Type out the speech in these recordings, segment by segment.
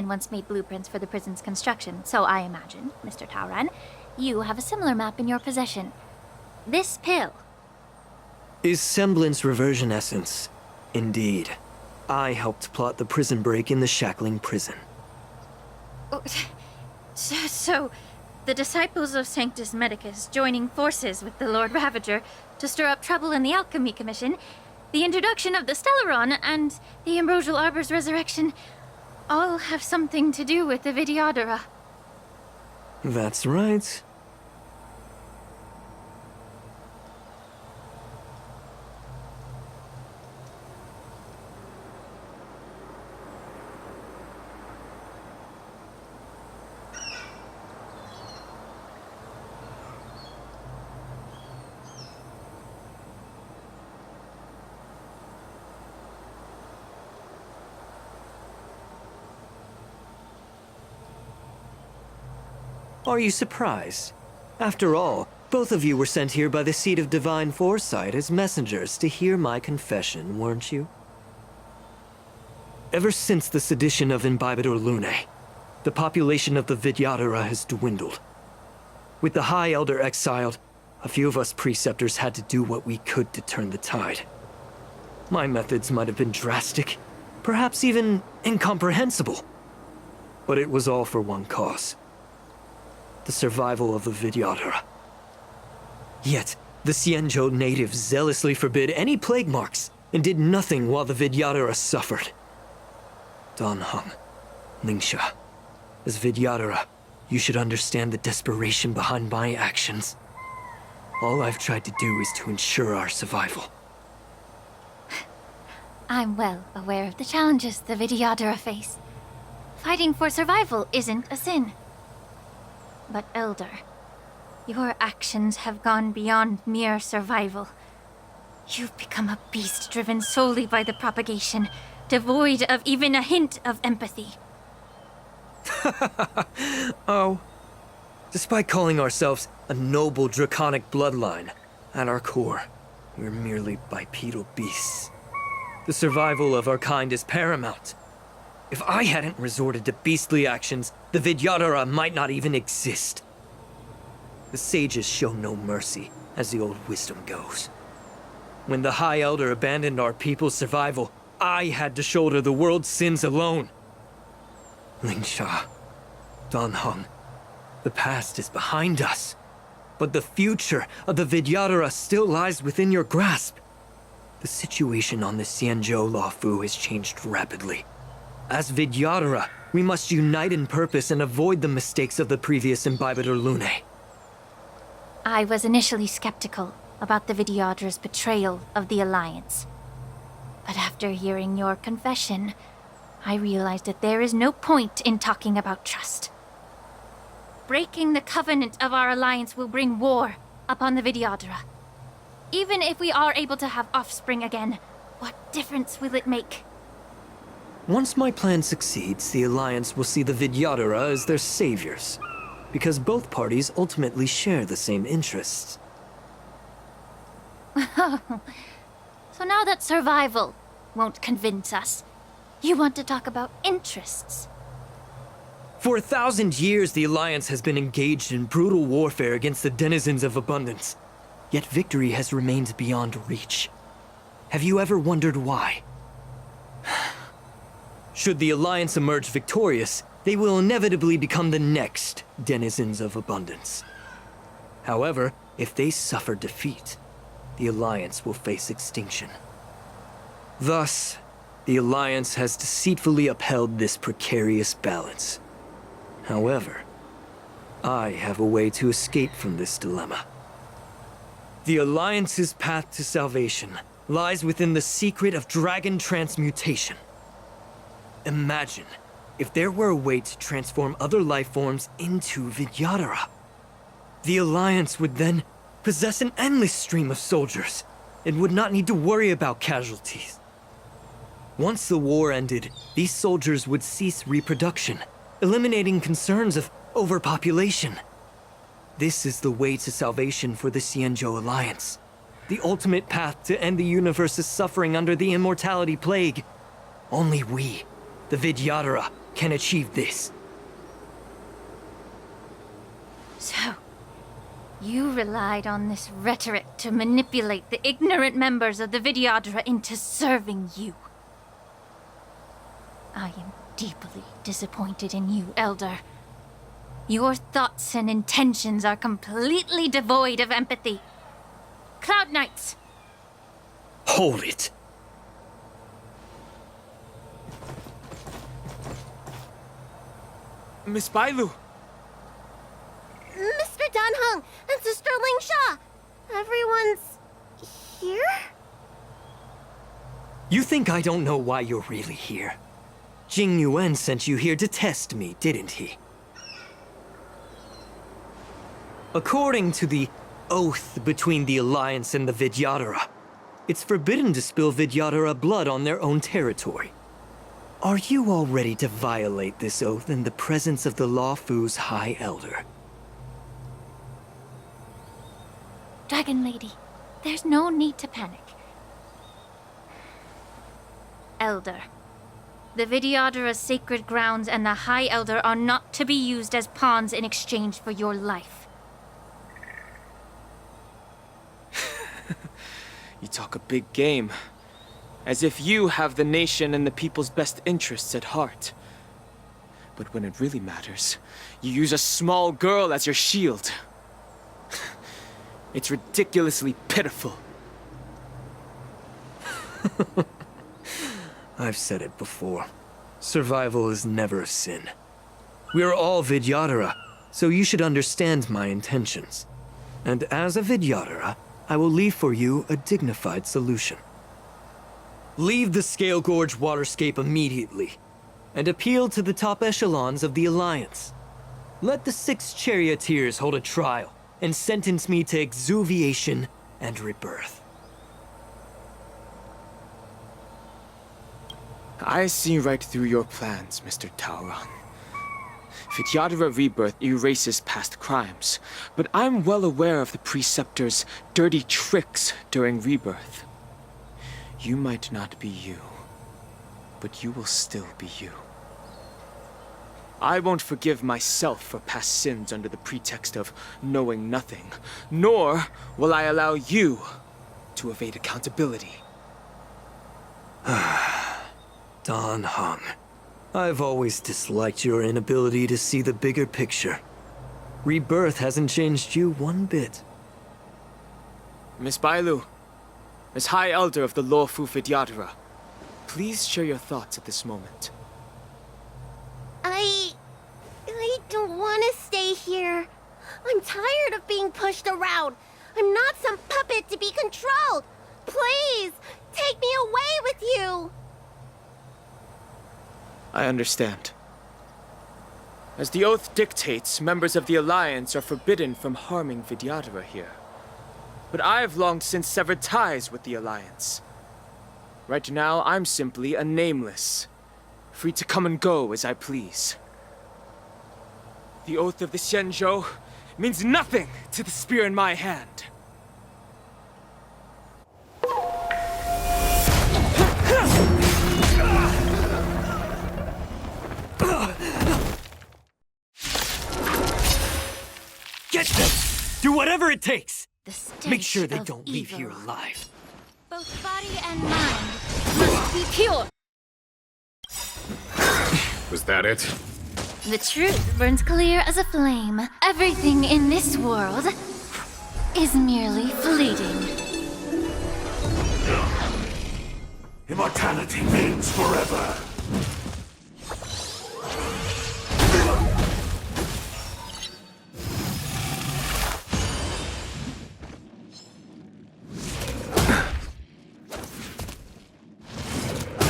once made blueprints for the prison's construction, so I imagine, Mr. Tauran, you have a similar map in your possession. This pill. Is semblance reversion essence. Indeed. I helped plot the prison break in the Shackling prison. Oh, so, the disciples of Sanctus Medicus joining forces with the Lord Ravager to stir up trouble in the Alchemy Commission, the introduction of the Stellaron, and the Ambrosial Arbor's resurrection all have something to do with the Vidyadhara. That's right. Are you surprised? After all, both of you were sent here by the seat of divine foresight as messengers to hear my confession, weren't you? Ever since the sedition of Imbibitor Lunae, the population of the Vidyadhara has dwindled. With the High Elder exiled, a few of us preceptors had to do what we could to turn the tide. My methods might have been drastic, perhaps even incomprehensible. But it was all for one cause. The survival of the Vidyadhara. Yet, the Xianzhou natives zealously forbid any plague marks and did nothing while the Vidyadhara suffered. Dan Heng, Lingsha, as Vidyadhara, you should understand the desperation behind my actions. All I've tried to do is to ensure our survival. I'm well aware of the challenges the Vidyadhara face. Fighting for survival isn't a sin. But Elder, your actions have gone beyond mere survival. You've become a beast driven solely by the propagation, devoid of even a hint of empathy. Oh. Despite calling ourselves a noble draconic bloodline, at our core, we're merely bipedal beasts. The survival of our kind is paramount. If I hadn't resorted to beastly actions, the Vidyadhara might not even exist. The sages show no mercy, as the old wisdom goes. When the High Elder abandoned our people's survival, I had to shoulder the world's sins alone. Lingsha, Dan Heng, the past is behind us, but the future of the Vidyadhara still lies within your grasp. The situation on the Xianzhou Luofu has changed rapidly. As Vidyadhara, we must unite in purpose and avoid the mistakes of the previous Imbibitor Lunae. I was initially skeptical about the Vidyadhara's betrayal of the Alliance. But after hearing your confession, I realized that there is no point in talking about trust. Breaking the covenant of our alliance will bring war upon the Vidyadhara. Even if we are able to have offspring again, what difference will it make? Once my plan succeeds, the Alliance will see the Vidyadhara as their saviors, because both parties ultimately share the same interests. So now that survival won't convince us, you want to talk about interests? For 1,000 years, the Alliance has been engaged in brutal warfare against the denizens of abundance, yet victory has remained beyond reach. Have you ever wondered why? Should the Alliance emerge victorious, they will inevitably become the next denizens of abundance. However, if they suffer defeat, the Alliance will face extinction. Thus, the Alliance has deceitfully upheld this precarious balance. However, I have a way to escape from this dilemma. The Alliance's path to salvation lies within the secret of dragon transmutation. Imagine if there were a way to transform other life forms into Vidyadhara. The Alliance would then possess an endless stream of soldiers and would not need to worry about casualties. Once the war ended, these soldiers would cease reproduction, eliminating concerns of overpopulation. This is the way to salvation for the Xianzhou Alliance. The ultimate path to end the universe's suffering under the immortality plague. Only we, the Vidyadhara, can achieve this. So, you relied on this rhetoric to manipulate the ignorant members of the Vidyadhara into serving you. I am deeply disappointed in you, Elder. Your thoughts and intentions are completely devoid of empathy. Cloud Knights! Hold it! Miss Bailu! Mr. Danheng and Sister Lingsha! Everyone's here? You think I don't know why you're really here? Jing Yuan sent you here to test me, didn't he? According to the oath between the Alliance and the Vidyadhara, it's forbidden to spill Vidyadhara blood on their own territory. Are you all ready to violate this oath in the presence of the Lawfu's High Elder? Dragon Lady, there's no need to panic. Elder, the Vidyadhara's sacred grounds and the High Elder are not to be used as pawns in exchange for your life. You talk a big game. As if you have the nation and the people's best interests at heart. But when it really matters, you use a small girl as your shield. It's ridiculously pitiful. I've said it before. Survival is never a sin. We're all Vidyadhara, so you should understand my intentions. And as a Vidyadhara, I will leave for you a dignified solution. Leave the Scale Gorge waterscape immediately, and appeal to the top echelons of the Alliance. Let the 6 charioteers hold a trial, and sentence me to exuviation and rebirth. I see right through your plans, Mr. Tauron. Vidyadhara rebirth erases past crimes, but I'm well aware of the Preceptor's dirty tricks during rebirth. You might not be you, but you will still be you. I won't forgive myself for past sins under the pretext of knowing nothing, nor will I allow you to evade accountability. Dan Heng, I've always disliked your inability to see the bigger picture. Rebirth hasn't changed you one bit. Miss Bailu, as High Elder of the Lawfu Vidyadhara, please share your thoughts at this moment. I don't want to stay here. I'm tired of being pushed around. I'm not some puppet to be controlled. Please, take me away with you. I understand. As the oath dictates, members of the Alliance are forbidden from harming Vidyadhara here. But I've long since severed ties with the Alliance. Right now, I'm simply a nameless, free to come and go as I please. The oath of the Xianzhou means nothing to the spear in my hand. Get them! Do whatever it takes! The stench Make sure they of don't leave evil. here alive. Both body and mind must be pure. Was that it? The truth burns clear as a flame. Everything in this world is merely fleeting. Immortality means forever.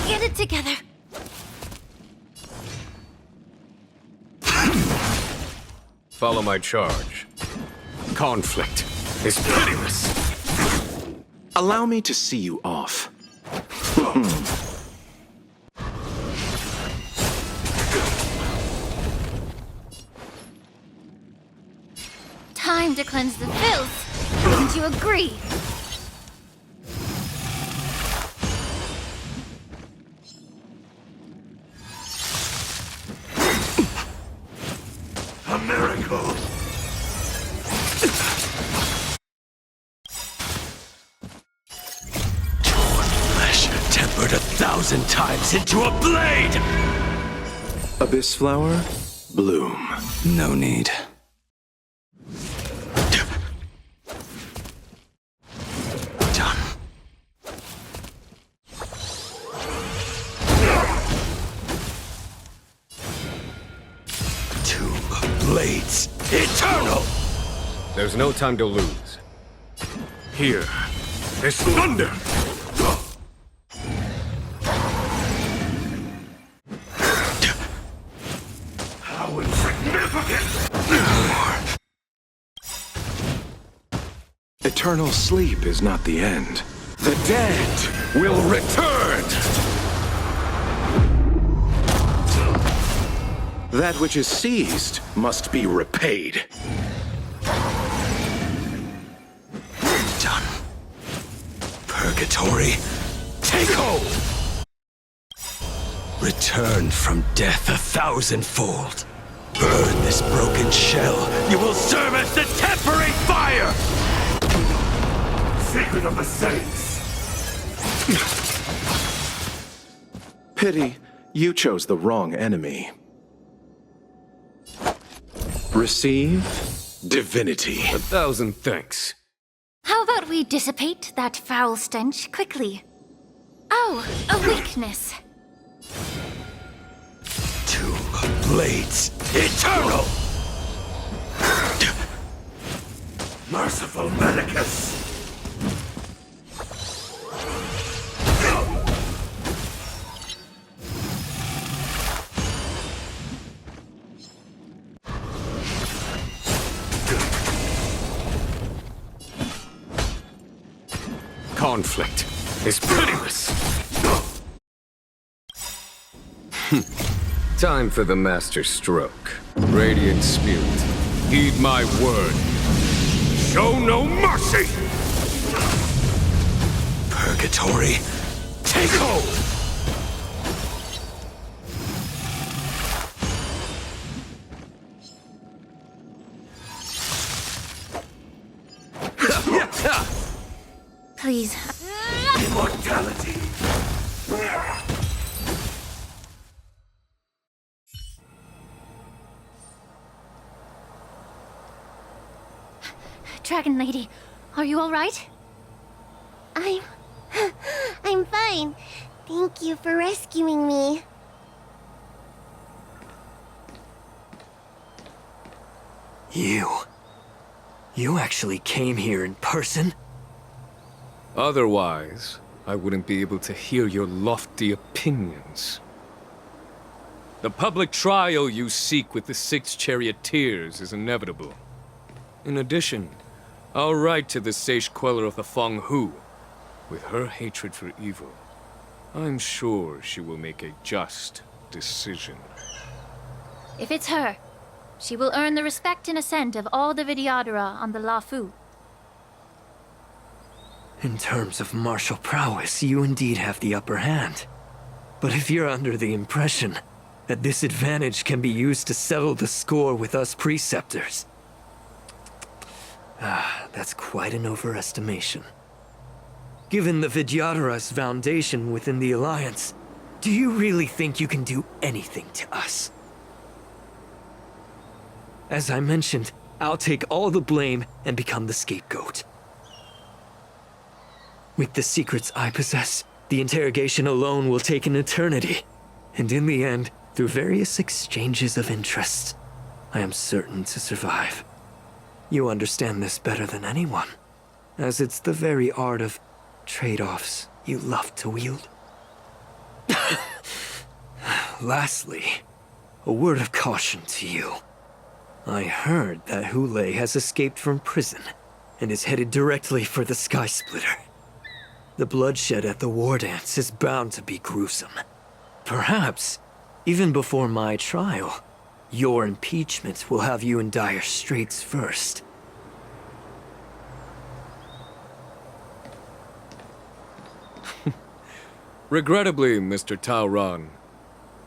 Get it together. Follow my charge. Conflict is pitiless. Allow me to see you off. Time to cleanse the filth. Wouldn't you agree? miracle! Torn flesh tempered 1,000 times into a blade! Abyss flower, bloom. No need. Done. Tomb of Blades, eternal! There's no time to lose. Here is thunder! How insignificant! Eternal sleep is not the end. The dead will return! That which is seized must be repaid. Done. Purgatory, take hold! Return from death 1,000-fold. Burn this broken shell. You will serve as the tempering fire! Secret of the Saints! Pity, you chose the wrong enemy. Receive divinity. 1,000 thanks. How about we dissipate that foul stench quickly? Oh, a weakness. Tomb of Blades, eternal! Merciful Medicus! Conflict is pitiless. Time for the master stroke. Radiant spirit, heed my word. Show no mercy! Purgatory, take hold! Please. Immortality! Dragon Lady, are you all right? I'm fine. Thank you for rescuing me. You actually came here in person? Otherwise, I wouldn't be able to hear your lofty opinions. The public trial you seek with the 6 charioteers is inevitable. In addition, I'll write to the sage queller of the Feng Hu. With her hatred for evil, I'm sure she will make a just decision. If it's her, she will earn the respect and assent of all the vidyadhara on the Lafu. In terms of martial prowess, you indeed have the upper hand. But if you're under the impression that this advantage can be used to settle the score with us preceptors, that's quite an overestimation. Given the Vidyadhara's foundation within the Alliance, do you really think you can do anything to us? As I mentioned, I'll take all the blame and become the scapegoat. With the secrets I possess, the interrogation alone will take an eternity. And in the end, through various exchanges of interest, I am certain to survive. You understand this better than anyone, as it's the very art of trade-offs you love to wield. Lastly, a word of caution to you. I heard that Hule has escaped from prison and is headed directly for the Sky Splitter. The bloodshed at the war dance is bound to be gruesome. Perhaps, even before my trial, your impeachment will have you in dire straits first. Regrettably, Mr. Taoran,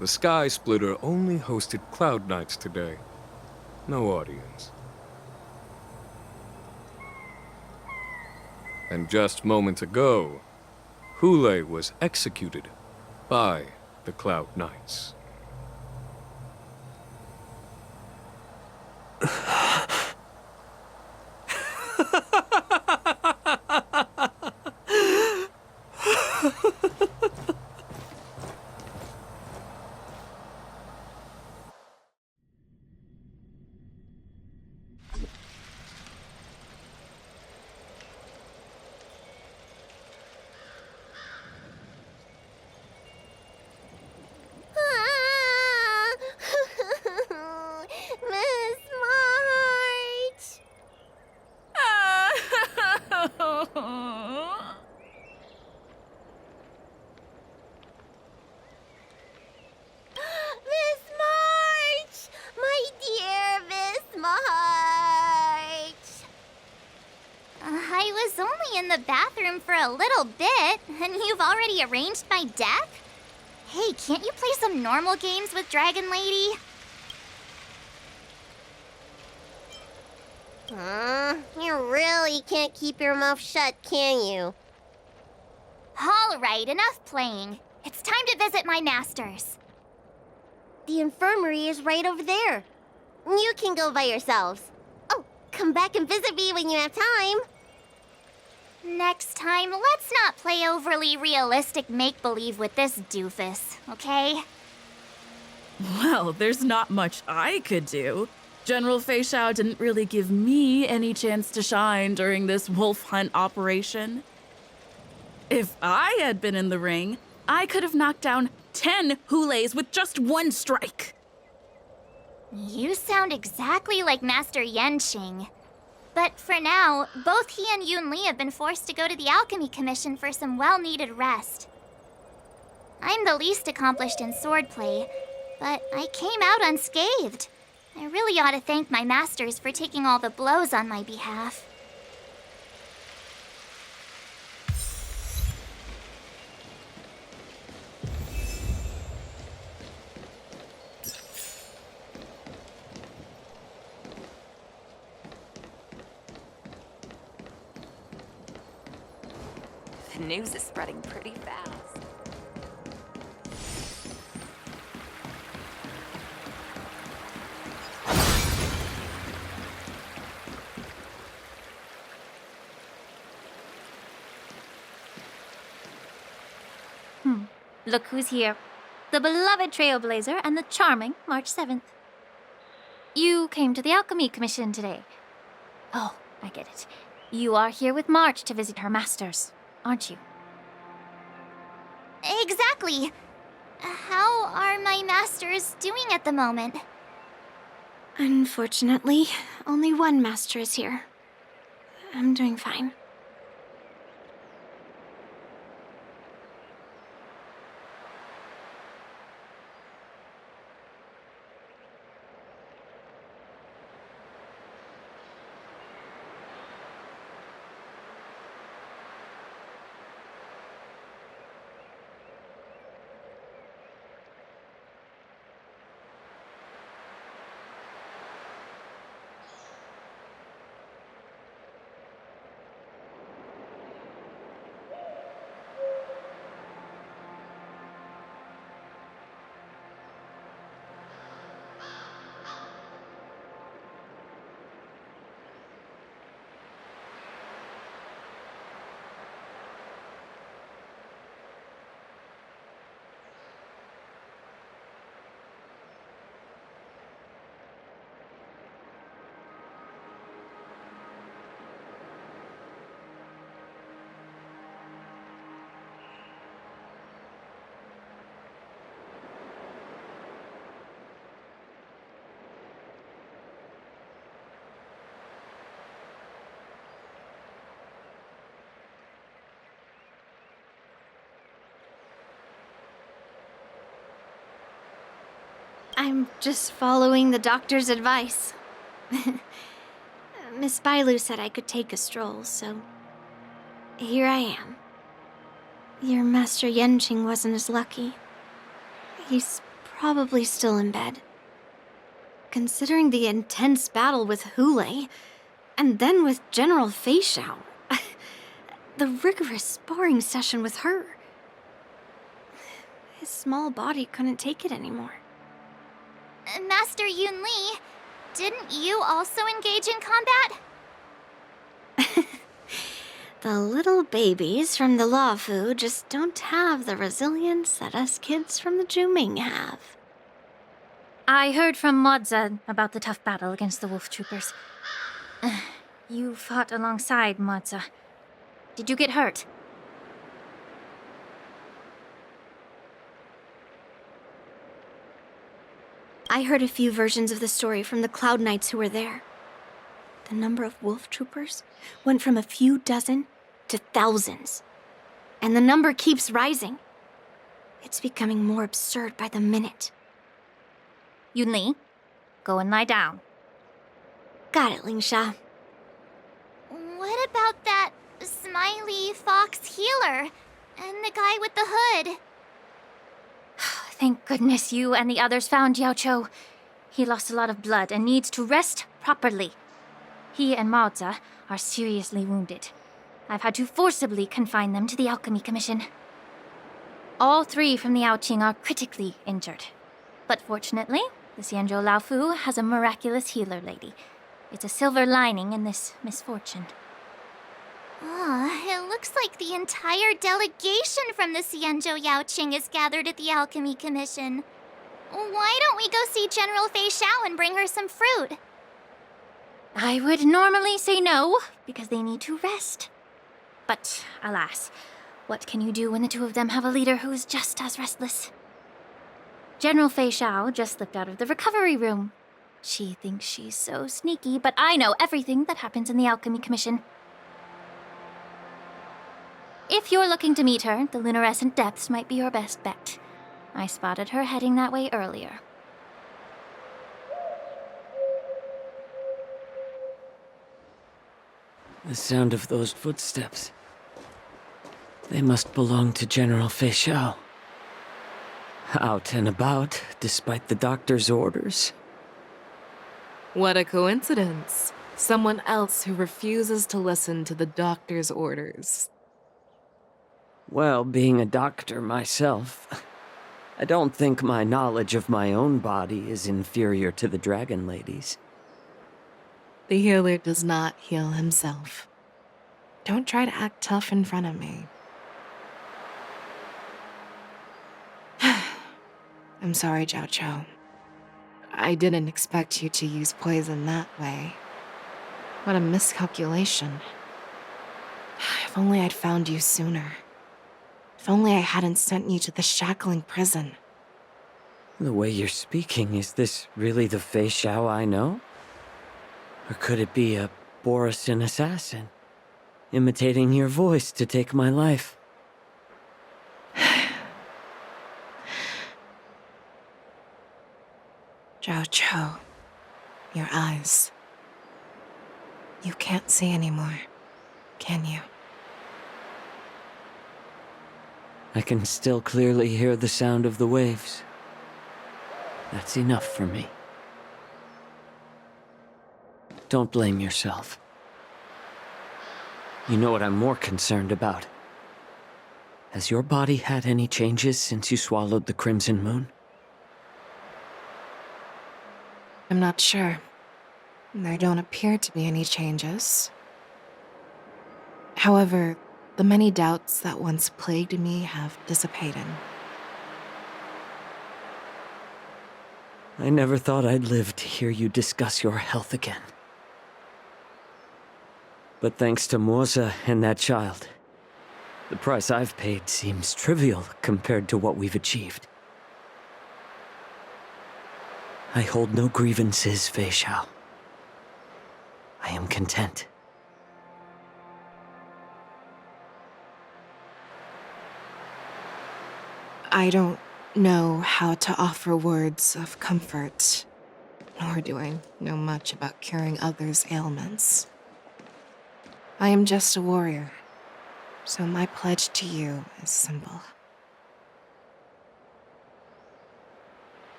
the Sky Splitter only hosted Cloud Knights today. no audience. And just moments ago, Hule was executed by the Cloud Knights. Miss March! Miss March! My dear Miss March! I was only in the bathroom for a little bit, and you've already arranged my deck? Hey, can't you play some normal games with Dragon Lady? You really can't keep your mouth shut, can you? All right, enough playing. It's time to visit my masters. The infirmary is right over there. You can go by yourselves. Oh, come back and visit me when you have time. Next time, let's not play overly realistic make-believe with this doofus, okay? Well, there's not much I could do. General Fei Shao didn't really give me any chance to shine during this wolf hunt operation. If I had been in the ring, I could have knocked down 10 Hules with just one strike. You sound exactly like Master Yenqing. But for now, both he and Yun Li have been forced to go to the Alchemy Commission for some well-needed rest. I'm the least accomplished in swordplay, but I came out unscathed. I really ought to thank my masters for taking all the blows on my behalf. The news is spreading pretty fast. Look who's here. The beloved Trailblazer and the charming March 7th. You came to the Alchemy Commission today. Oh, I get it. You are here with March to visit her masters, aren't you? Exactly. How are my masters doing at the moment? Unfortunately, only one master is here. I'm doing fine. I'm just following the doctor's advice. Miss Bailu said I could take a stroll, so here I am. Your Master Yenqing wasn't as lucky. He's probably still in bed. considering the intense battle with Hule, and then with General Fei Xiao. The rigorous sparring session with her. His small body couldn't take it anymore. Master Yun Li, didn't you also engage in combat? The little babies from the Luofu just don't have the resilience that us kids from the Zhuming have. I heard from Modza about the tough battle against the wolf troopers. You fought alongside Modza. Did you get hurt? I heard a few versions of the story from the Cloud Knights who were there. The number of wolf troopers went from a few dozen to thousands. And the number keeps rising. It's becoming more absurd by the minute. Yun Li, go and lie down. Got it, Lingsha. What about that smiley fox healer and the guy with the hood? Thank goodness you and the others found Yao Cho. He lost a lot of blood and needs to rest properly. He and Maoza are seriously wounded. I've had to forcibly confine them to the Alchemy Commission. All 3 from the Yaoqing are critically injured. But fortunately, the Xianzhou Laofu has a miraculous healer lady. It's a silver lining in this misfortune. It looks like the entire delegation from the Xianzhou Yaoqing is gathered at the Alchemy Commission. Why don't we go see General Fei Xiao and bring her some fruit? I would normally say no, because they need to rest. But, alas, what can you do when the 2 of them have a leader who is just as restless? General Fei Xiao just slipped out of the recovery room. She thinks she's so sneaky, but I know everything that happens in the Alchemy Commission. If you're looking to meet her, the luminescent depths might be your best bet. I spotted her heading that way earlier. The sound of those footsteps. They must belong to General Fei Xiao. Out and about, despite the doctor's orders. What a coincidence. Someone else who refuses to listen to the doctor's orders. Well, being a doctor myself, I don't think my knowledge of my own body is inferior to the Dragon Lady's. The healer does not heal himself. Don't try to act tough in front of me. I'm sorry, Zhao Cho. I didn't expect you to use poison that way. What a miscalculation. If only I'd found you sooner. If only I hadn't sent you to the shackling prison. The way you're speaking, is this really the Fei Xiao I know? Or could it be a Borisin assassin, imitating your voice to take my life? Zhao Cho, your eyes. You can't see anymore, can you? I can still clearly hear the sound of the waves. That's enough for me. Don't blame yourself. You know what I'm more concerned about? Has your body had any changes since you swallowed the Crimson Moon? I'm not sure. There don't appear to be any changes. However, the many doubts that once plagued me have dissipated. I never thought I'd live to hear you discuss your health again. But thanks to Moza and that child, the price I've paid seems trivial compared to what we've achieved. I hold no grievances, Fei Xiao. I am content. I don't know how to offer words of comfort, nor do I know much about curing others' ailments. I am just a warrior, so my pledge to you is simple.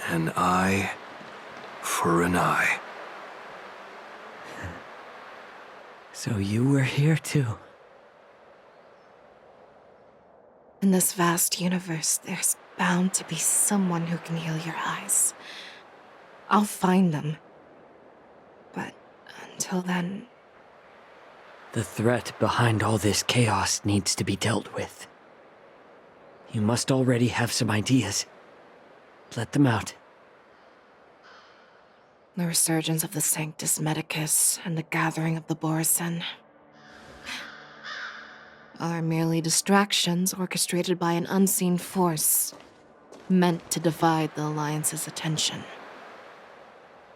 And I for an eye. So you were here too. In this vast universe, there's bound to be someone who can heal your eyes. I'll find them. But until then... The threat behind all this chaos needs to be dealt with. You must already have some ideas. Let them out. The resurgence of the Sanctus Medicus and the gathering of the Borison are merely distractions orchestrated by an unseen force, meant to divide the Alliance's attention.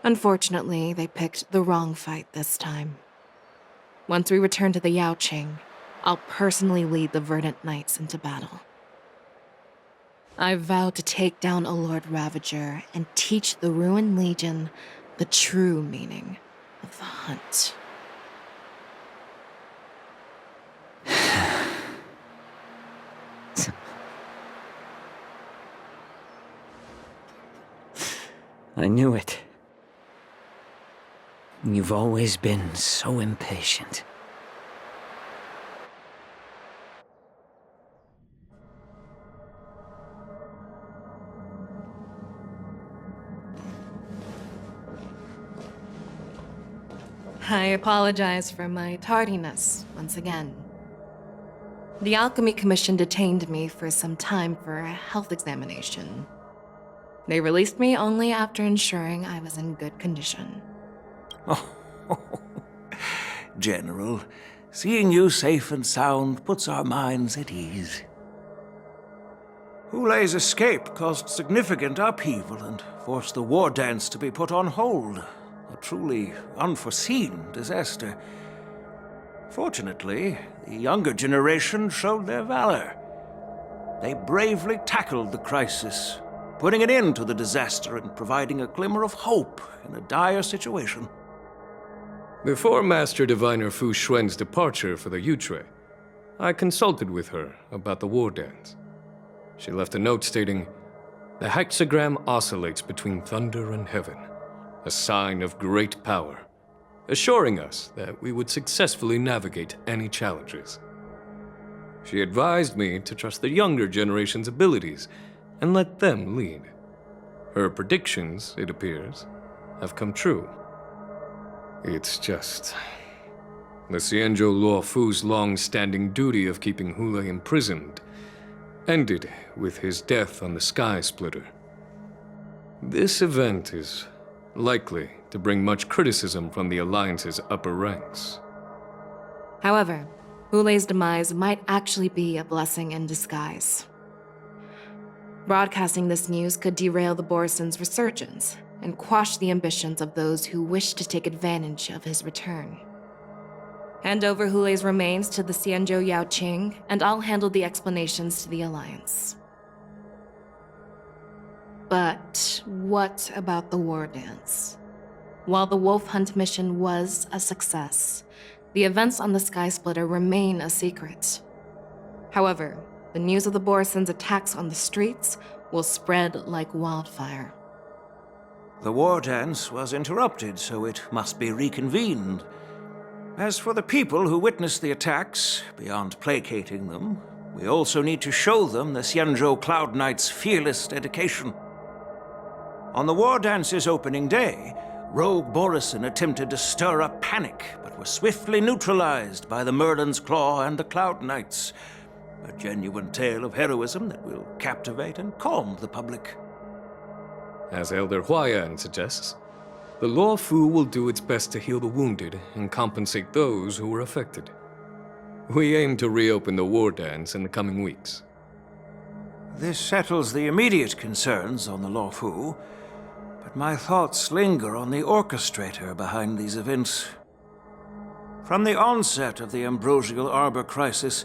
Unfortunately, they picked the wrong fight this time. Once we return to the Yaoqing, I'll personally lead the Verdant Knights into battle. I vow to take down a Lord Ravager and teach the Ruined Legion the true meaning of the hunt. I knew it. You've always been so impatient. I apologize for my tardiness once again. The Alchemy Commission detained me for some time for a health examination. They released me only after ensuring I was in good condition. Oh, General, seeing you safe and sound puts our minds at ease. Hulei's escape caused significant upheaval and forced the war dance to be put on hold. A truly unforeseen disaster. Fortunately, the younger generation showed their valor. They bravely tackled the crisis, putting an end to the disaster and providing a glimmer of hope in a dire situation. Before Master Diviner Fu Xuan's departure for the Yutre, I consulted with her about the war dance. She left a note stating, "The hexagram oscillates between thunder and heaven, a sign of great power, assuring us that we would successfully navigate any challenges." She advised me to trust the younger generation's abilities and let them lead. Her predictions, it appears, have come true. It's just... the Xianzhou Luo Fu's long-standing duty of keeping Hulei imprisoned ended with his death on the Sky Splitter. This event is likely to bring much criticism from the Alliance's upper ranks. However, Hulei's demise might actually be a blessing in disguise. Broadcasting this news could derail the Borison's resurgence and quash the ambitions of those who wish to take advantage of his return. Hand over Hulei's remains to the Xianzhou Yaoqing, and I'll handle the explanations to the Alliance. But what about the war dance? While the Wolf Hunt mission was a success, the events on the Sky Splitter remain a secret. However, the news of the Borison's attacks on the streets will spread like wildfire. The war dance was interrupted, so it must be reconvened. As for the people who witnessed the attacks, beyond placating them, we also need to show them the Xianzhou Cloud Knight's fearless dedication. On the war dance's opening day, rogue Borison attempted to stir up panic, but were swiftly neutralized by the Merlin's Claw and the Cloud Knights. A genuine tale of heroism that will captivate and calm the public. As Elder Huayan suggests, the Luo Fu will do its best to heal the wounded and compensate those who were affected. We aim to reopen the war dance in the coming weeks. This settles the immediate concerns on the Luo Fu, but my thoughts linger on the orchestrator behind these events. From the onset of the Ambrosial Arbor crisis,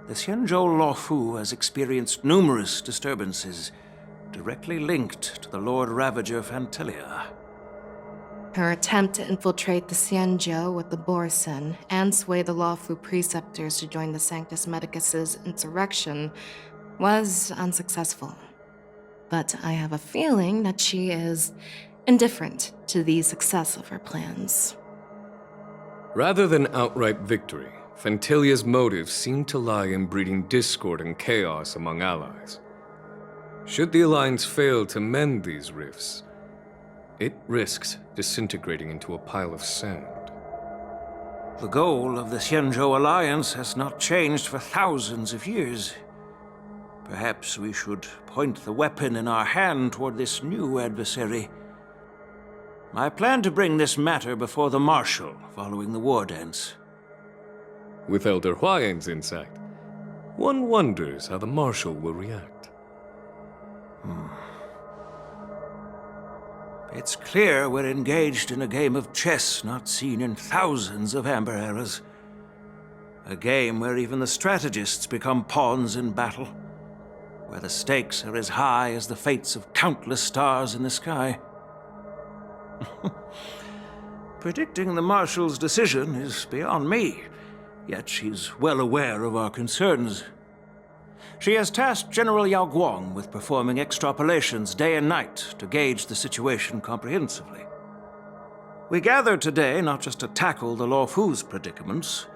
the Xianzhou Luo Fu has experienced numerous disturbances, directly linked to the Lord Ravager Fantilia. Her attempt to infiltrate the Xianzhou with the Borison and sway the Luo Fu preceptors to join the Sanctus Medicus's insurrection was unsuccessful. But I have a feeling that she is indifferent to the success of her plans. Rather than outright victory, Fentilia's motives seem to lie in breeding discord and chaos among allies. Should the Alliance fail to mend these rifts, it risks disintegrating into a pile of sand. The goal of the Xianzhou Alliance has not changed for thousands of years. Perhaps we should point the weapon in our hand toward this new adversary. I plan to bring this matter before the Marshal following the war dance. With Elder Huayan's insight, one wonders how the Marshal will react. It's clear we're engaged in a game of chess not seen in thousands of Amber eras. A game where even the strategists become pawns in battle, where the stakes are as high as the fates of countless stars in the sky. Predicting the Marshal's decision is beyond me, yet she's well aware of our concerns. She has tasked General Yao Guang with performing extrapolations day and night to gauge the situation comprehensively. We gathered today not just to tackle the Luofu's predicaments,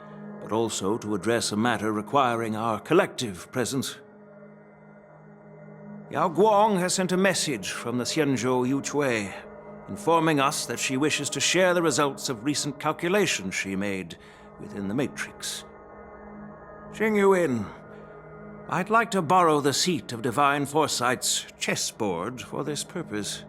but also to address a matter requiring our collective presence. Yao Guang has sent a message from the Xianzhou Yuchui, informing us that she wishes to share the results of recent calculations she made within the Matrix. Jing Yuan, I'd like to borrow the seat of Divine Foresight's chessboard for this purpose.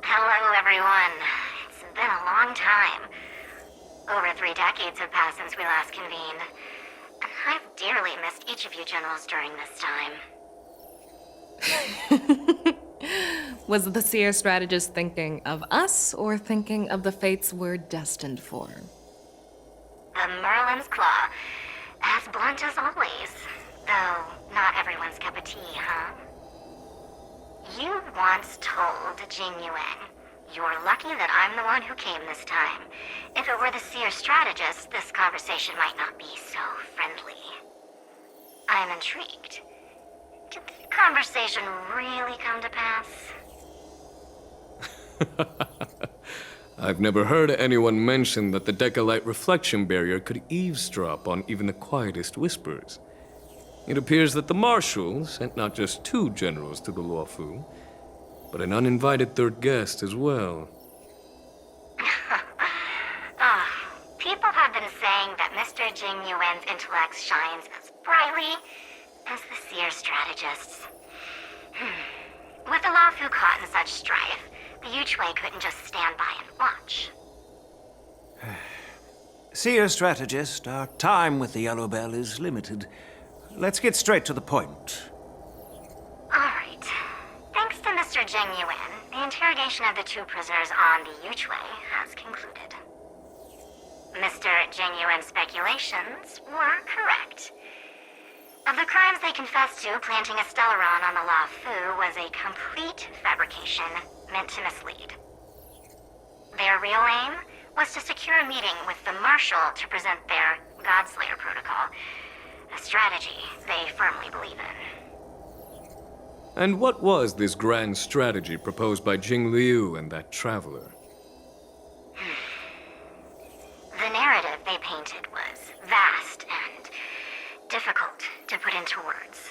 Hello, everyone. It's been a long time. Over 3 decades have passed since we last convened. And I've dearly missed each of you generals during this time. Was the seer strategist thinking of us or thinking of the fates we're destined for? The Merlin's Claw. As blunt as always. Though not everyone's cup of tea, huh? You once told Jing Yuan, "You're lucky that I'm the one who came this time. If it were the seer strategist, this conversation might not be so friendly." I'm intrigued. Did the conversation really come to pass? I've never heard anyone mention that the Decalite reflection barrier could eavesdrop on even the quietest whispers. It appears that the Marshal sent not just 2 generals to the Luofu, but an uninvited 3rd guest as well. People have been saying that Mr. Jing Yuan's intellect shines as brightly as the seer strategist's. With the Luofu caught in such strife, the Yuchui couldn't just stand by and watch. Seer strategist, our time with the Yellow Bell is limited. Let's get straight to the point. Alright. Thanks to Mr. Jing Yuan, the interrogation of the 2 prisoners on the Yuchui has concluded. Mr. Jing Yuan's speculations were correct. Of the crimes they confessed to, planting a Stellaron on the Luofu was a complete fabrication meant to mislead. Their real aim was to secure a meeting with the Marshal to present their Godslayer protocol, a strategy they firmly believe in. And what was this grand strategy proposed by Jing Liu and that traveler? The narrative they painted was vast and difficult to put into words.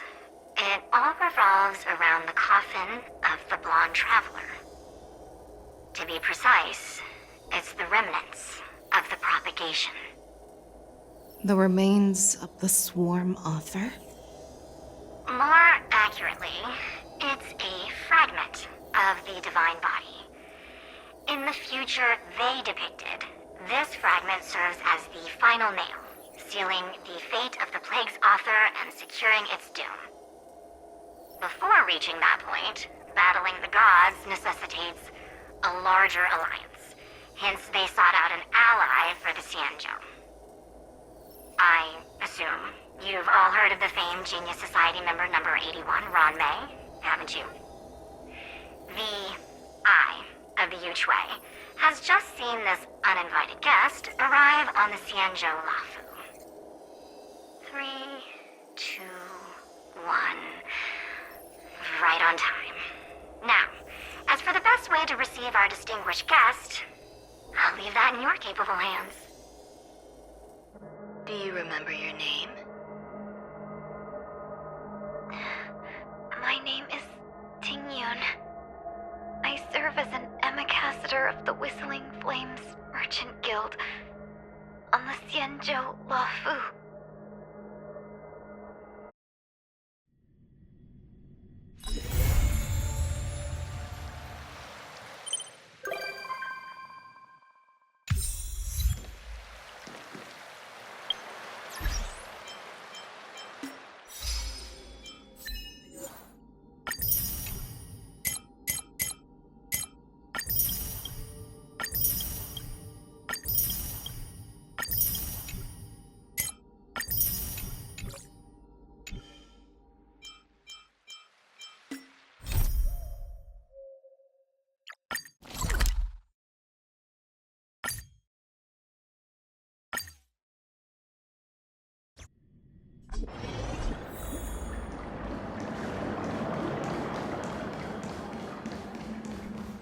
It all revolves around the coffin of the blonde traveler. To be precise, it's the remnants of the propagation. The remains of the swarm author? More accurately, it's a fragment of the divine body. In the future they depicted, this fragment serves as the final nail, sealing the fate of the plague's author and securing its doom. Before reaching that point, battling the gods necessitates a larger alliance. Hence, they sought out an ally for the Xianzhou. I assume you've all heard of the famed Genius Society member number 81, Ron May, haven't you? The Eye of the Yuchui has just seen this uninvited guest arrive on the Xianzhou Luofu. Three, two, one. Right on time. Now, as for the best way to receive our distinguished guest, I'll leave that in your capable hands. Do you remember your name? My name is Tingyun. I serve as an ambassador of the Whistling Flames Merchant Guild on the Xianzhou Luofu.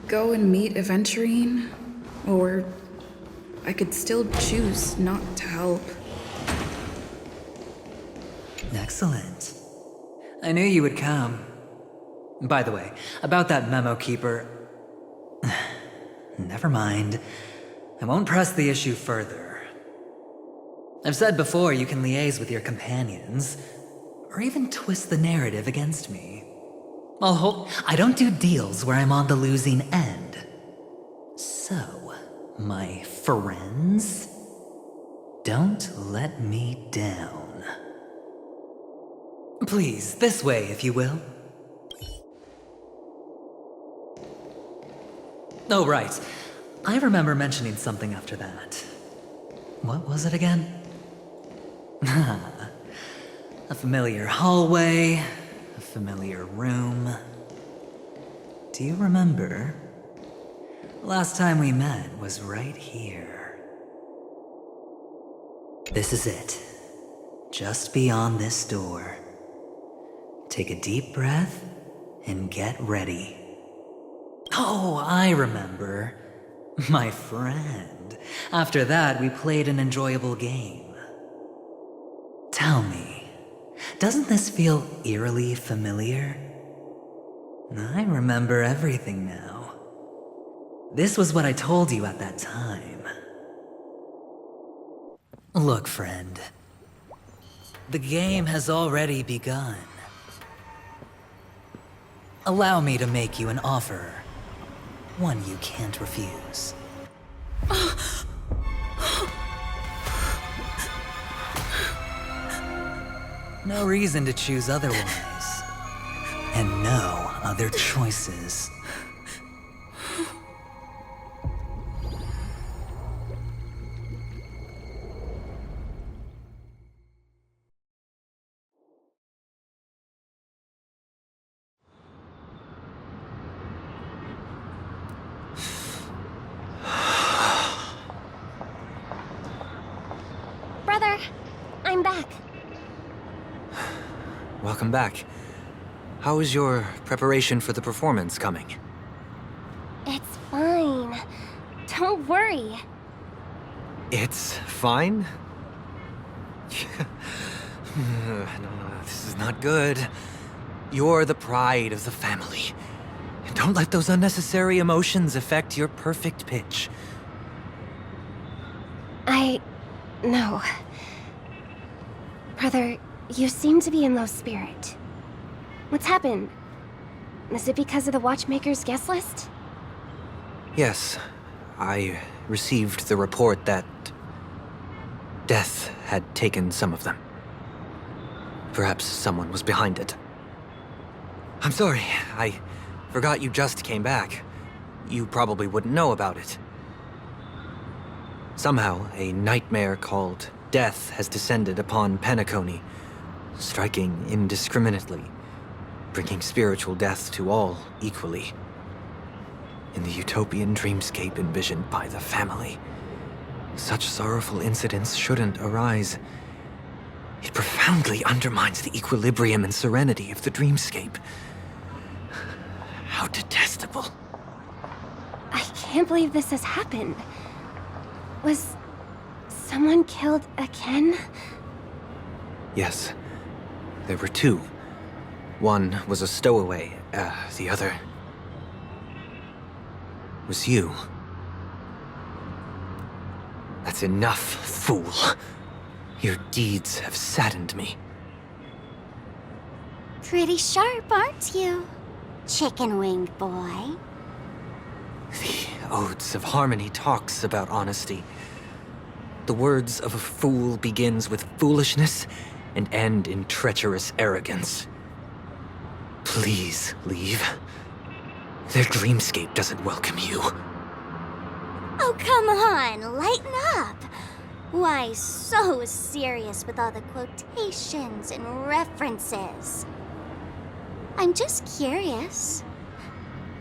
Go and meet Aventurine, or I could still choose not to help. Excellent. I knew you would come. By the way, about that memo keeper... Never mind. I won't press the issue further. I've said before you can liaise with your companions, or even twist the narrative against me. I don't do deals where I'm on the losing end. So, my friends, don't let me down. Please, this way, if you will. Oh, right. I remember mentioning something after that. What was it again? A familiar hallway, a familiar room. Do you remember? Last time we met was right here. This is it. Just beyond this door. Take a deep breath and get ready. Oh, I remember. My friend. After that, we played an enjoyable game. Tell me, doesn't this feel eerily familiar? I remember everything now. This was what I told you at that time. Look, friend. The game has already begun. Allow me to make you an offer. One you can't refuse. No reason to choose otherwise. And no other choices. Brother, I'm back. Welcome back. How is your preparation for the performance coming? It's fine. Don't worry. It's fine? No, this is not good. You're the pride of the family. Don't let those unnecessary emotions affect your perfect pitch. No. Brother, you seem to be in low spirit. What's happened? Is it because of the Watchmaker's guest list? Yes, I received the report that death had taken some of them. Perhaps someone was behind it. I'm sorry, I forgot you just came back. You probably wouldn't know about it. Somehow, a nightmare called death has descended upon Penacony, striking indiscriminately, bringing spiritual death to all equally. In the utopian dreamscape envisioned by the family, such sorrowful incidents shouldn't arise. It profoundly undermines the equilibrium and serenity of the dreamscape. How detestable. I can't believe this has happened. Was someone killed again? Yes. There were two. One was a stowaway, the other was you. That's enough, fool. Your deeds have saddened me. Pretty sharp, aren't you, chicken-winged boy? The Odes of Harmony talks about honesty. The words of a fool begins with foolishness and end in treacherous arrogance. Please leave. Their dreamscape doesn't welcome you. Oh, come on, lighten up. Why so serious with all the quotations and references? I'm just curious.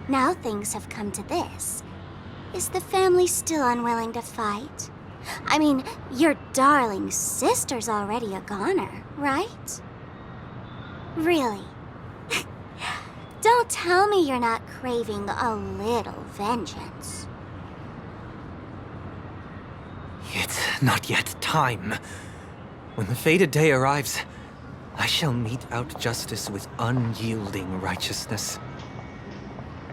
Now things have come to this. Is the family still unwilling to fight? I mean, your darling sister's already a goner, right? Really? Don't tell me you're not craving a little vengeance. It's not yet time. When the fated day arrives, I shall mete out justice with unyielding righteousness.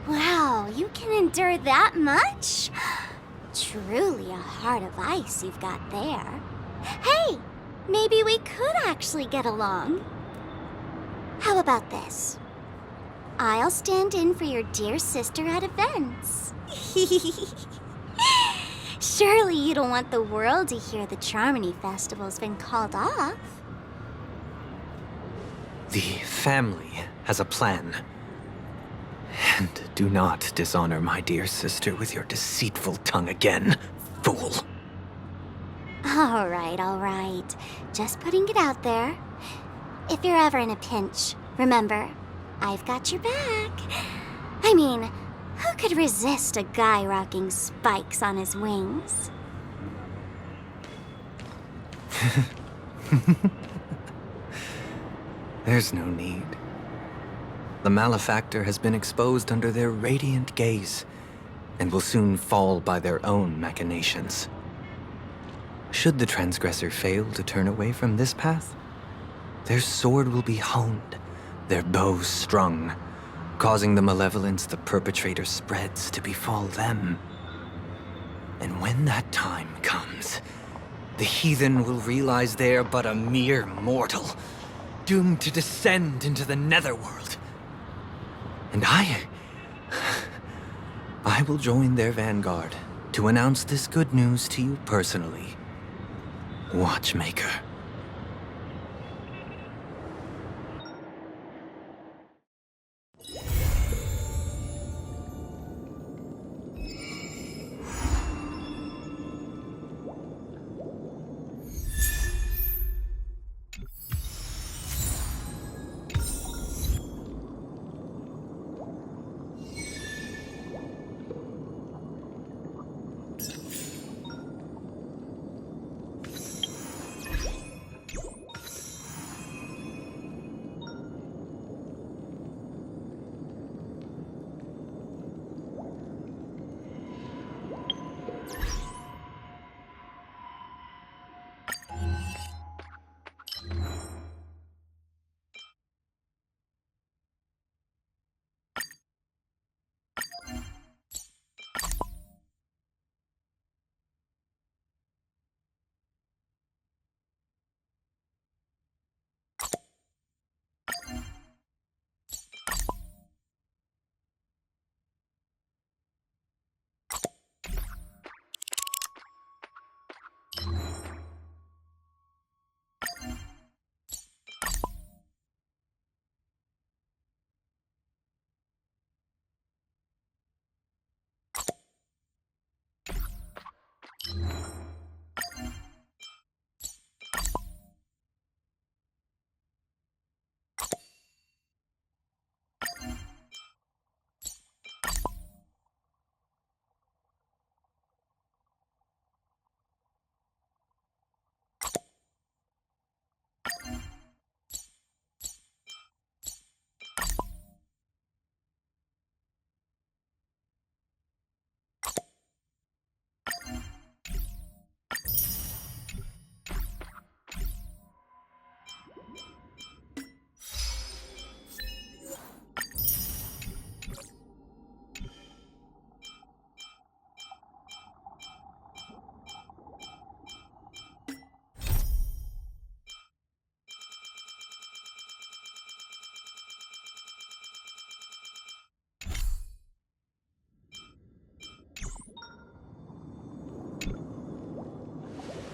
Wow, you can endure that much? Truly a heart of ice you've got there. Hey, maybe we could actually get along. How about this? I'll stand in for your dear sister at events. Surely you don't want the world to hear the Charmony Festival's been called off. The family has a plan. And do not dishonor my dear sister with your deceitful tongue again, fool. All right. Just putting it out there. If you're ever in a pinch, remember, I've got your back. I mean, who could resist a guy rocking spikes on his wings? There's no need. The malefactor has been exposed under their radiant gaze, and will soon fall by their own machinations. Should the transgressor fail to turn away from this path, their sword will be honed, their bow strung, causing the malevolence the perpetrator spreads to befall them. And when that time comes, the heathen will realize they're but a mere mortal, doomed to descend into the netherworld. And I will join their vanguard to announce this good news to you personally, Watchmaker.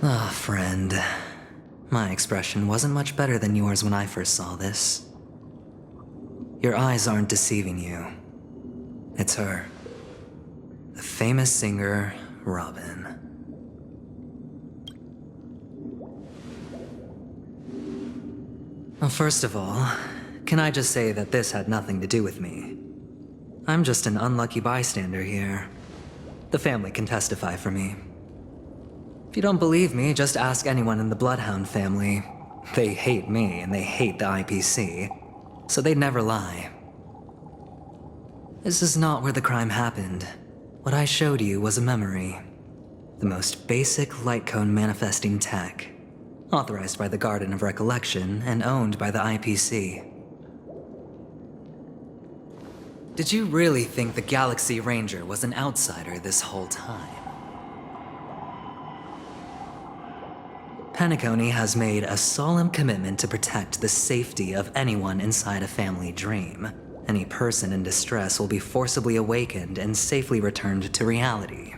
Ah, friend. My expression wasn't much better than yours when I first saw this. Your eyes aren't deceiving you. It's her. The famous singer, Robin. Well, first of all, can I just say that this had nothing to do with me? I'm just an unlucky bystander here. The family can testify for me. If you don't believe me, just ask anyone in the Bloodhound family. They hate me and they hate the IPC, so they'd never lie. This is not where the crime happened. What I showed you was a memory. The most basic light cone manifesting tech. Authorized by the Garden of Recollection and owned by the IPC. Did you really think the Galaxy Ranger was an outsider this whole time? Penacony has made a solemn commitment to protect the safety of anyone inside a family dream. Any person in distress will be forcibly awakened and safely returned to reality.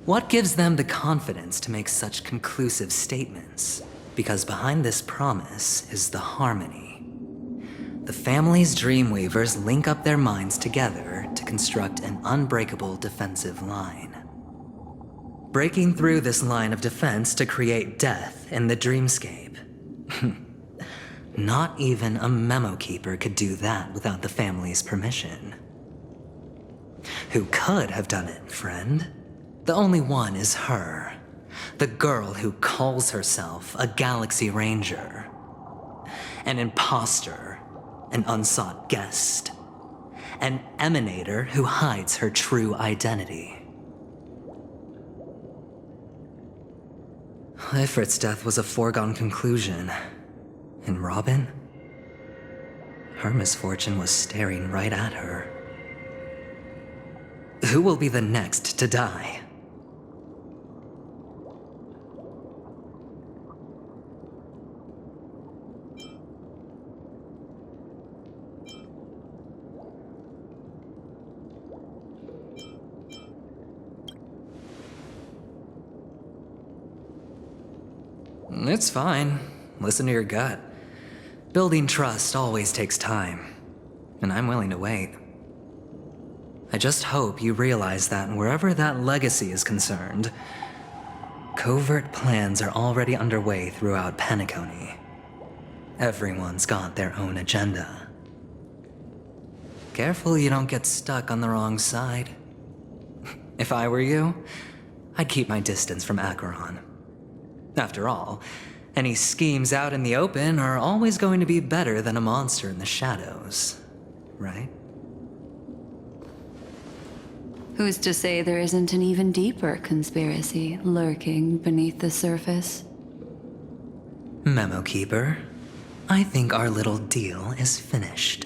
What gives them the confidence to make such conclusive statements? Because behind this promise is the harmony. The family's Dreamweavers link up their minds together to construct an unbreakable defensive line. Breaking through this line of defense to create death in the dreamscape. Not even a memo keeper could do that without the family's permission. Who could have done it, friend? The only one is her. The girl who calls herself a Galaxy Ranger. An imposter, an unsought guest. An emanator who hides her true identity. Ifrit's death was a foregone conclusion. And Robin? Her misfortune was staring right at her. Who will be the next to die? It's fine. Listen to your gut. Building trust always takes time, and I'm willing to wait. I just hope you realize that wherever that legacy is concerned, covert plans are already underway throughout Penacony. Everyone's got their own agenda. Careful you don't get stuck on the wrong side. If I were you, I'd keep my distance from Acheron. After all, any schemes out in the open are always going to be better than a monster in the shadows, right? Who's to say there isn't an even deeper conspiracy lurking beneath the surface? Memo Keeper, I think our little deal is finished.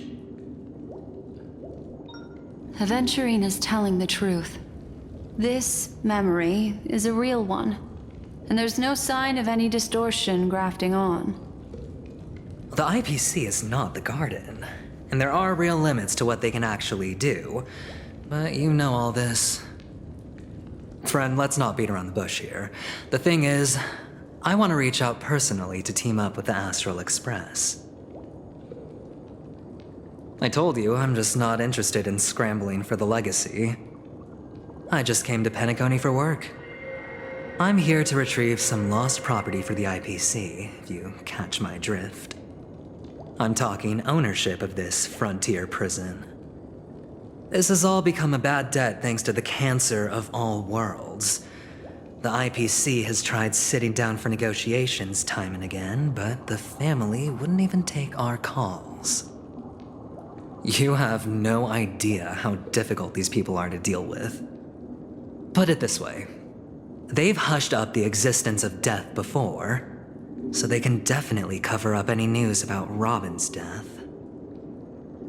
Aventurine is telling the truth. This memory is a real one. And there's no sign of any distortion grafting on. The IPC is not the Garden, and there are real limits to what they can actually do, but you know all this. Friend, let's not beat around the bush here. The thing is, I want to reach out personally to team up with the Astral Express. I told you I'm just not interested in scrambling for the legacy. I just came to Penacony for work. I'm here to retrieve some lost property for the IPC, if you catch my drift. I'm talking ownership of this frontier prison. This has all become a bad debt thanks to the cancer of all worlds. The IPC has tried sitting down for negotiations time and again, but the family wouldn't even take our calls. You have no idea how difficult these people are to deal with. Put it this way. They've hushed up the existence of death before, so they can definitely cover up any news about Robin's death.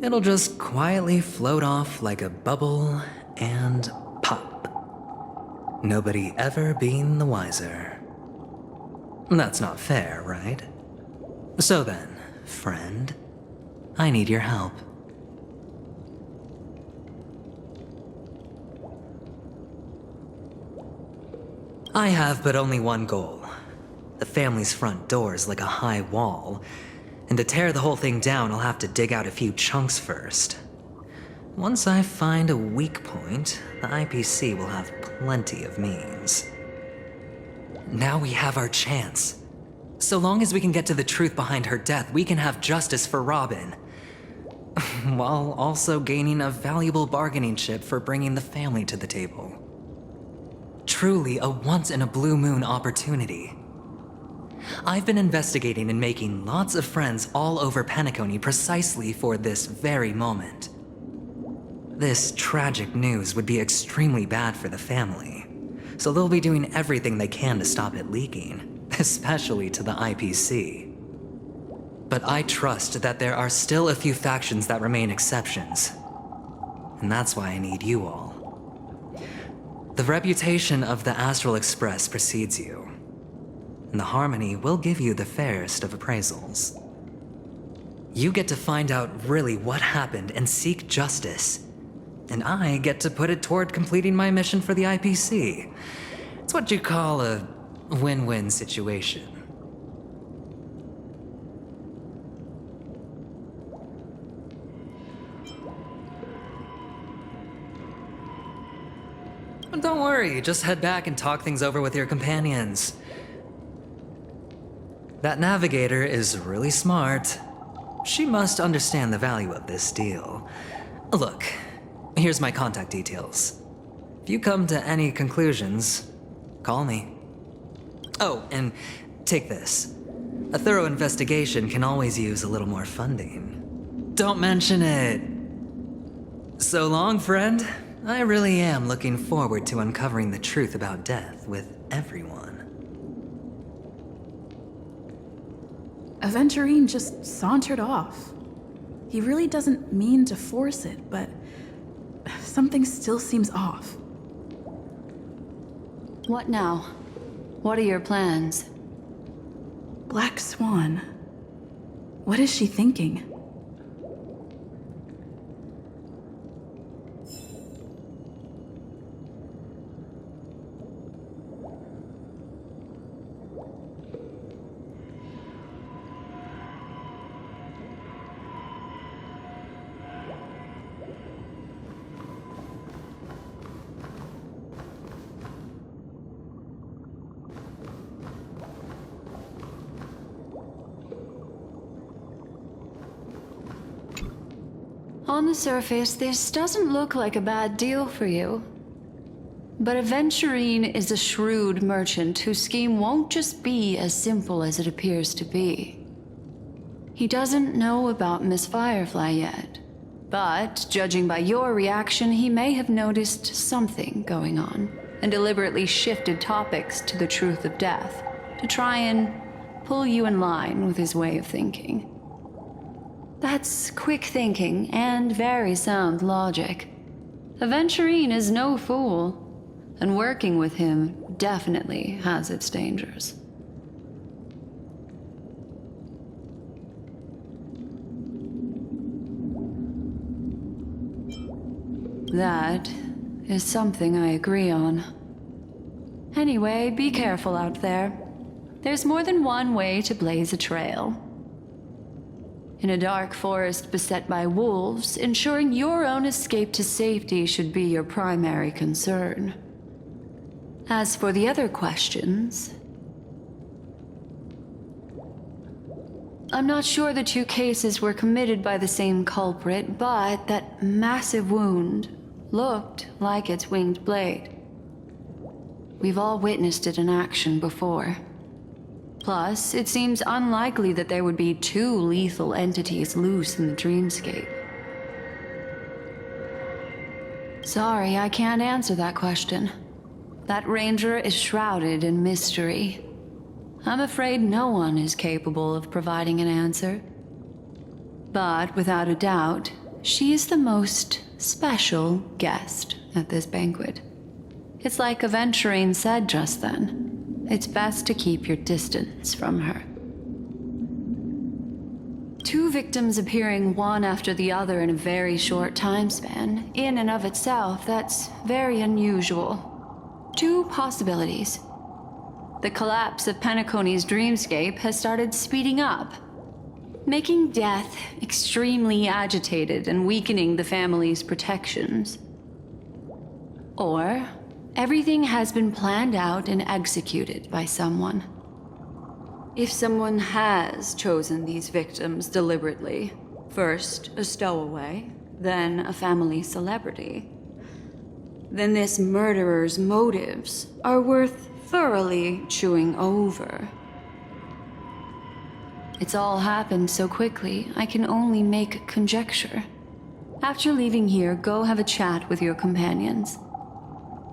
It'll just quietly float off like a bubble and pop. Nobody ever being the wiser. That's not fair, right? So then, friend, I need your help. I have but only one goal. The family's front door is like a high wall, and to tear the whole thing down, I'll have to dig out a few chunks first. Once I find a weak point, the IPC will have plenty of means. Now we have our chance. So long as we can get to the truth behind her death, we can have justice for Robin. While also gaining a valuable bargaining chip for bringing the family to the table. Truly a once-in-a-blue-moon opportunity. I've been investigating and making lots of friends all over Penacony precisely for this very moment. This tragic news would be extremely bad for the family, so they'll be doing everything they can to stop it leaking, especially to the IPC. But I trust that there are still a few factions that remain exceptions, and that's why I need you all. The reputation of the Astral Express precedes you, and the Harmony will give you the fairest of appraisals. You get to find out really what happened and seek justice, and I get to put it toward completing my mission for the IPC. It's what you call a win-win situation. Don't worry, just head back and talk things over with your companions. That navigator is really smart. She must understand the value of this deal. Look, here's my contact details. If you come to any conclusions, call me. Oh, and take this. A thorough investigation can always use a little more funding. Don't mention it. So long, friend. I really am looking forward to uncovering the truth about death with everyone. Aventurine just sauntered off. He really doesn't mean to force it, but something still seems off. What now? What are your plans? Black Swan. What is she thinking? On the surface, this doesn't look like a bad deal for you. But Aventurine is a shrewd merchant whose scheme won't just be as simple as it appears to be. He doesn't know about Miss Firefly yet, but judging by your reaction, he may have noticed something going on and deliberately shifted topics to the truth of death to try and pull you in line with his way of thinking. That's quick thinking and very sound logic. Aventurine is no fool, and working with him definitely has its dangers. That is something I agree on. Anyway, be careful out there. There's more than one way to blaze a trail. In a dark forest beset by wolves, ensuring your own escape to safety should be your primary concern. As for the other questions, I'm not sure the two cases were committed by the same culprit, but that massive wound looked like its winged blade. We've all witnessed it in action before. Plus, it seems unlikely that there would be two lethal entities loose in the dreamscape. Sorry, I can't answer that question. That ranger is shrouded in mystery. I'm afraid no one is capable of providing an answer. But without a doubt, she is the most special guest at this banquet. It's like Aventurine said just then. It's best to keep your distance from her. Two victims appearing one after the other in a very short time span, in and of itself, that's very unusual. Two possibilities. The collapse of Penacony's dreamscape has started speeding up, making Death extremely agitated and weakening the family's protections. Or everything has been planned out and executed by someone. If someone has chosen these victims deliberately, first a stowaway, then a family celebrity, then this murderer's motives are worth thoroughly chewing over. It's all happened so quickly, I can only make conjecture. After leaving here, go have a chat with your companions.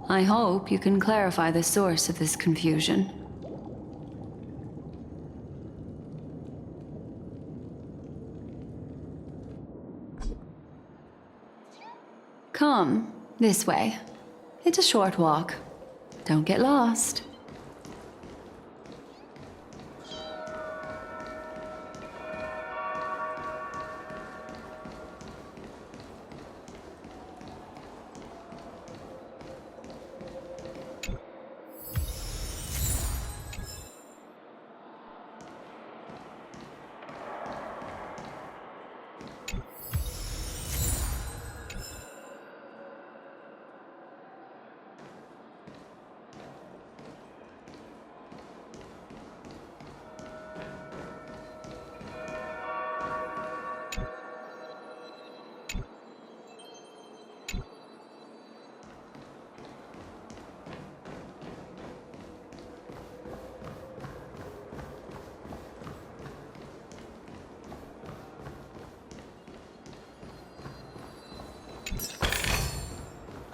I hope you can clarify the source of this confusion. Come, this way. It's a short walk. Don't get lost.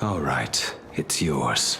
All right, it's yours.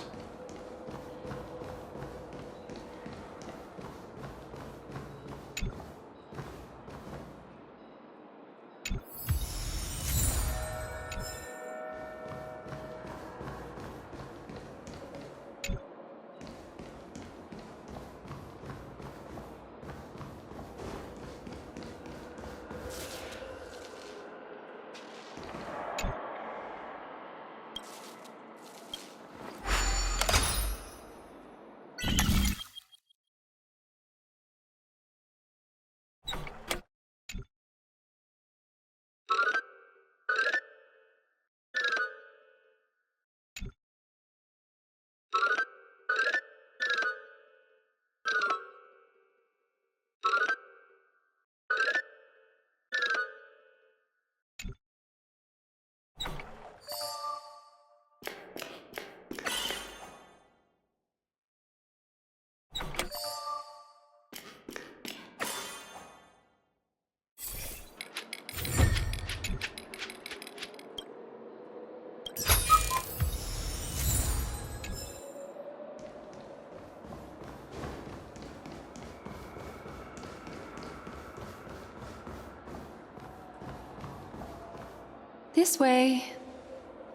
This way.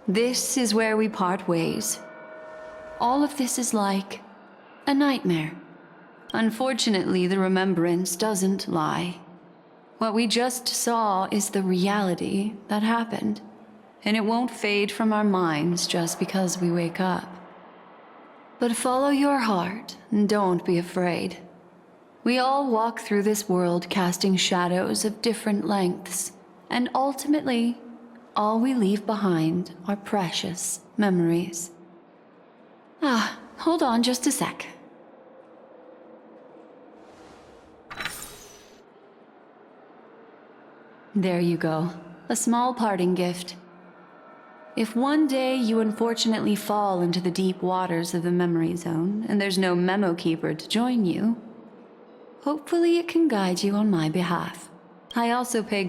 This is where we part ways. All of this is like a nightmare. Unfortunately, the remembrance doesn't lie. What we just saw is the reality that happened, and it won't fade from our minds just because we wake up. But follow your heart and don't be afraid. We all walk through this world casting shadows of different lengths, and ultimately, all we leave behind are precious memories. Hold on just a sec. There you go. A small parting gift. If one day you unfortunately fall into the deep waters of the memory zone and there's no memo keeper to join you, hopefully it can guide you on my behalf. I also pay